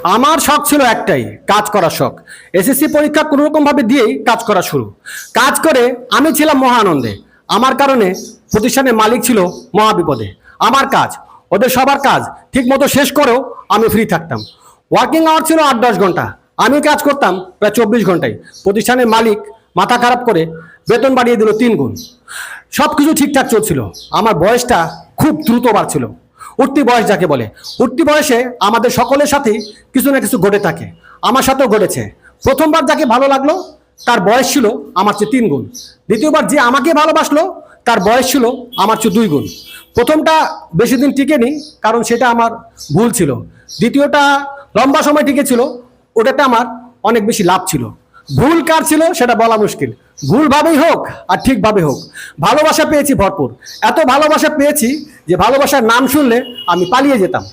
আমার শখ ছিল একটাই, কাজ করার শখ। এসএসসি পরীক্ষা কোনো রকম ভাবে দিয়েই কাজ করা শুরু। কাজ করে আমি ছিলাম মহা আনন্দে। আমার কারণে প্রতিষ্ঠানের মালিক ছিল মহা বিপদে। আমার কাজ, ওদের সবার কাজ ঠিক মতো শেষ করেও আমি ফ্রি থাকতাম। ওয়ার্কিং আওয়ার ছিল 8-10 ঘন্টা, আমি কাজ করতাম প্রায় 24 ঘন্টায়। প্রতিষ্ঠানের মালিক মাথা খারাপ করে বেতন বাড়িয়ে দিল 3 গুণ। সব কিছু ঠিকঠাক চলছিল। আমার বয়সটা খুব দ্রুত বাড়ছিল। উঠতি বয়স যাকে বলে। উঠতি বয়সে আমাদের সকলের সাথেই কিছু না কিছু ঘটে থাকে। আমার সাথেও ঘটেছে। প্রথমবার যাকে ভালো লাগলো তার বয়স ছিল আমার চেয়ে 3 গুণ। দ্বিতীয়বার যে আমাকে ভালোবাসলো তার বয়স ছিল আমার চেয়ে 2 গুণ। প্রথমটা বেশি দিন টিকেনি, কারণ সেটা আমার ভুল ছিল। দ্বিতীয়টা লম্বা সময় টিকেছিল, ওটাতে আমার অনেক বেশি লাভ ছিল। ভুল কার ছিল সেটা বলা মুশকিল। ভুলভাবেই হোক আর ঠিকভাবে হোক, ভালোবাসা পেয়েছি ভরপুর। এত ভালোবাসা পেয়েছি যে ভালোবাসার নাম শুনলে আমি পালিয়ে যেতাম।